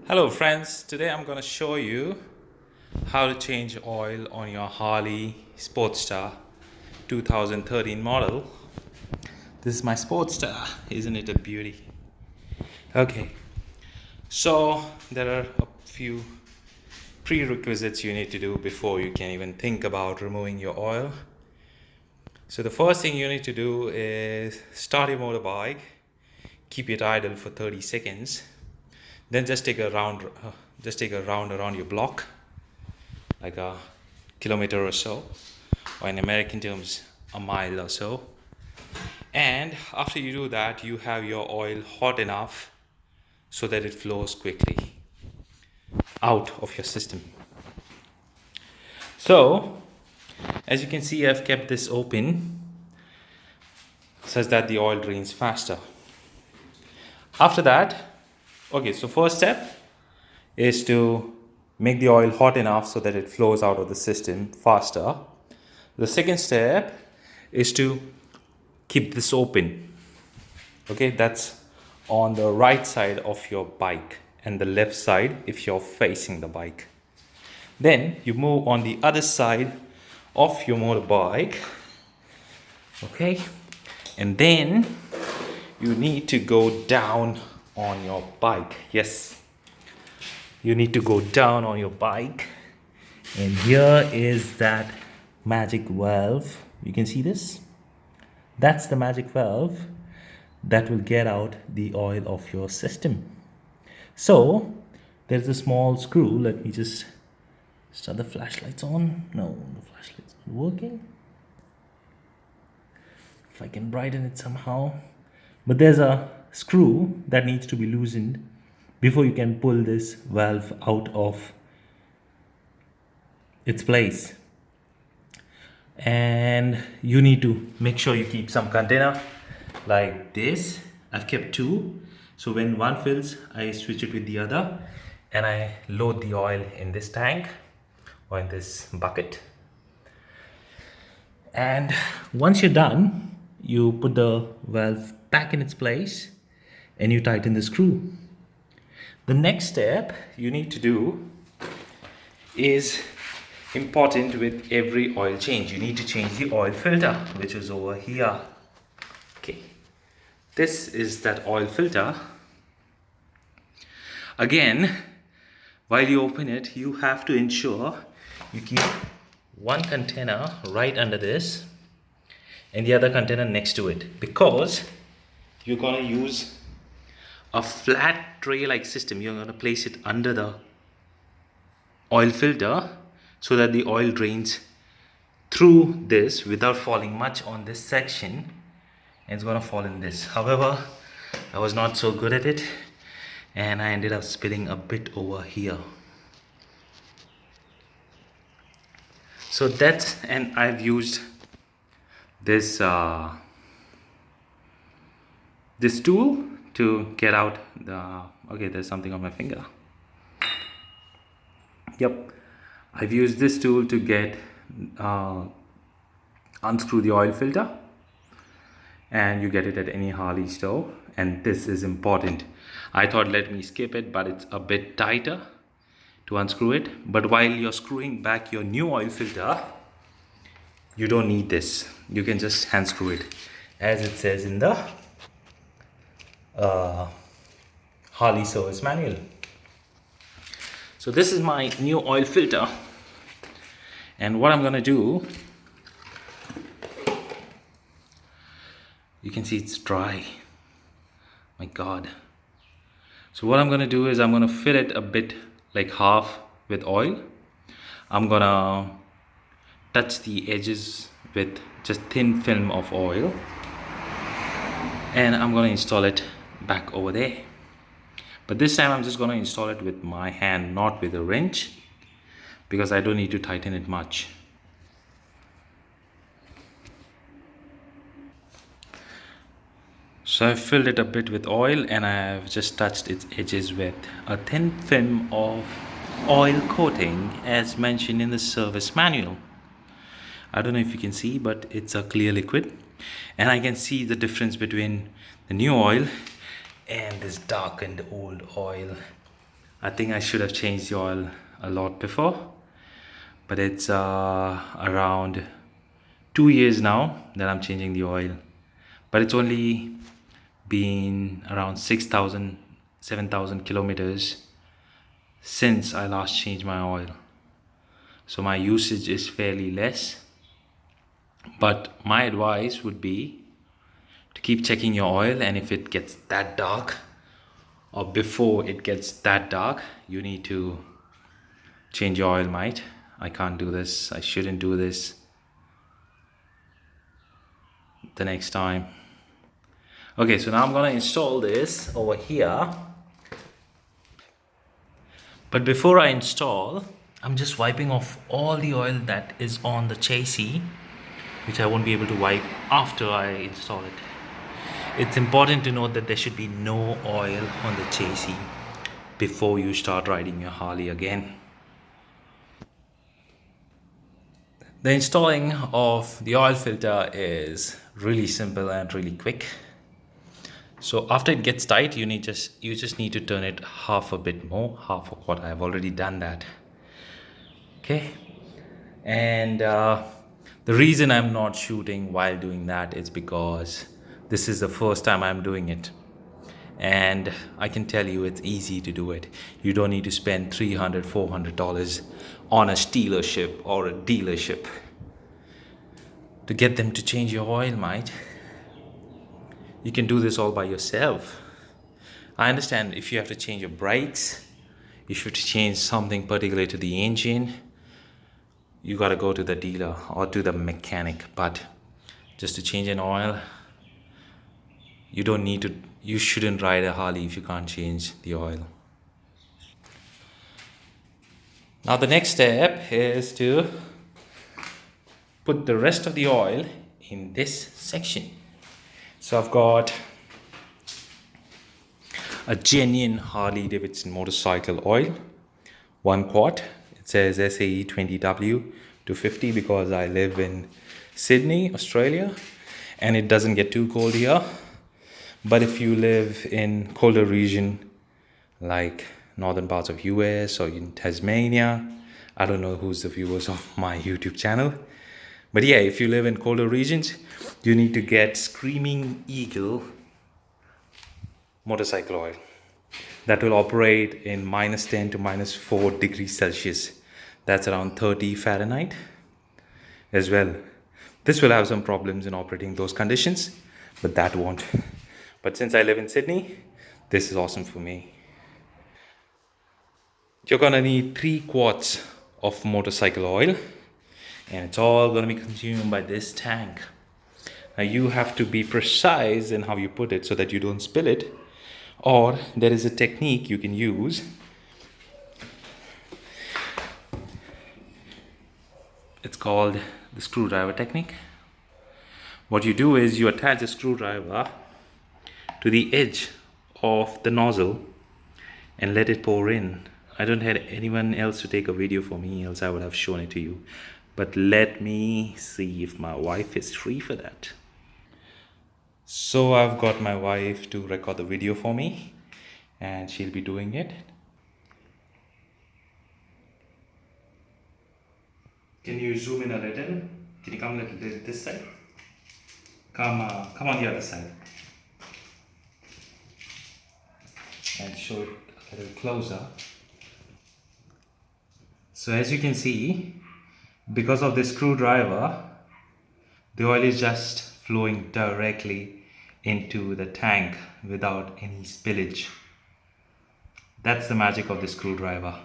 Hello friends, today I'm going to show you how to change oil on your Harley Sportster 2013 model. This is my Sportster, isn't it a beauty? Okay, so there are a few prerequisites you need to do before you can even think about removing your oil. So the first thing you need to do is start your motorbike, keep it idle for 30 seconds. Then just take a round around your block, like a kilometer or so, or in American terms, a mile or so. And after you do that, you have your oil hot enough so that it flows quickly out of your system. So, as you can see, I've kept this open such that the oil drains faster. After that, okay, so first step is to make the oil hot enough so that it flows out of the system faster. The second step is to keep this open. Okay, that's on the right side of your bike and the left side if you're facing the bike. Then you move on the other side of your motorbike. Okay, and then you need to go down on your bike. Yes, you need to go down on your bike, and here is that magic valve. You can see this. That's the magic valve that will get out the oil of your system. So there's a small screw. Let me just start the flashlights on. No, the flashlight's not working. If I can brighten it somehow. But there's a screw that needs to be loosened before you can pull this valve out of its place. And you need to make sure you keep some container like this. I've kept two, so when one fills, I switch it with the other and I load the oil in this tank or in this bucket. And once you're done, you put the valve back in its place and you tighten the screw. The next step you need to do is important with every oil change. You need to change the oil filter, which is over here. Okay, this is that oil filter. Again, while you open it, you have to ensure you keep one container right under this and the other container next to it, because you're going to use a flat tray like system. You're going to place it under the oil filter so that the oil drains through this without falling much on this section, and it's going to fall in this. However, I was not so good at it and I ended up spilling a bit over here. So that's, and I've used this this tool to get out the, okay, there's something on my finger. Yep, I've used this tool to get unscrew the oil filter, and you get it at any Harley store. And this is important. I thought let me skip it, but it's a bit tighter to unscrew it. But while you're screwing back your new oil filter, you don't need this. You can just hand screw it as it says in the Harley service manual. So this is my new oil filter, and what I'm gonna do, you can see it's dry. My God. So what I'm gonna do is I'm gonna fill it a bit, like half with oil. I'm gonna touch the edges with just thin film of oil, and I'm gonna install it back over there. But this time I'm just going to install it with my hand, not with a wrench, because I don't need to tighten it much. So I've filled it a bit with oil and I've just touched its edges with a thin film of oil coating as mentioned in the service manual. I don't know if you can see, but it's a clear liquid, and I can see the difference between the new oil and this darkened old oil. I think I should have changed the oil a lot before, but it's around 2 years now that I'm changing the oil. But it's only been around 6,000, 7,000 kilometers since I last changed my oil. So my usage is fairly less. But my advice would be to keep checking your oil, and if it gets that dark or before it gets that dark, you need to change your oil, mate. I can't do this. I shouldn't do this the next time. Okay, so now I'm gonna install this over here. But before I install, I'm just wiping off all the oil that is on the chassis, which I won't be able to wipe after I install it. It's important to note that there should be no oil on the chassis before you start riding your Harley again. The installing of the oil filter is really simple and really quick. So after it gets tight, you just need to turn it half a bit more, half a quart. I've already done that. Okay, and the reason I'm not shooting while doing that is because this is the first time I'm doing it, and I can tell you it's easy to do it. You don't need to spend $300-400 on a dealership or a dealership to get them to change your oil, mate. You can do this all by yourself. I understand if you have to change your brakes, if you have to change something particular to the engine, you got to go to the dealer or to the mechanic. But just to change an oil, you don't need to. You shouldn't ride a Harley if you can't change the oil. Now the next step is to put the rest of the oil in this section. So I've got a genuine Harley Davidson motorcycle oil, 1 quart. It says SAE 20W 250 because I live in Sydney, Australia, and it doesn't get too cold here. But if you live in colder region like northern parts of US or in Tasmania, I don't know who's the viewers of my YouTube channel, but yeah, if you live in colder regions, you need to get Screaming Eagle motorcycle oil that will operate in -10 to -4 degrees Celsius. That's around 30 Fahrenheit as well. This will have some problems in operating those conditions, but that won't. But since I live in Sydney, this is awesome for me. You're gonna need 3 quarts of motorcycle oil, and it's all gonna be consumed by this tank. Now you have to be precise in how you put it so that you don't spill it, or there is a technique you can use. It's called the screwdriver technique. What you do is you attach the screwdriver to the edge of the nozzle and let it pour in. I don't have anyone else to take a video for me, else I would have shown it to you. But let me see if my wife is free for that. So I've got my wife to record the video for me, and she'll be doing it. Can you zoom in a little? Can you come a little this side? Come on the other side. And show it a little closer. So as you can see, because of this screwdriver, the oil is just flowing directly into the tank without any spillage. That's the magic of the screwdriver.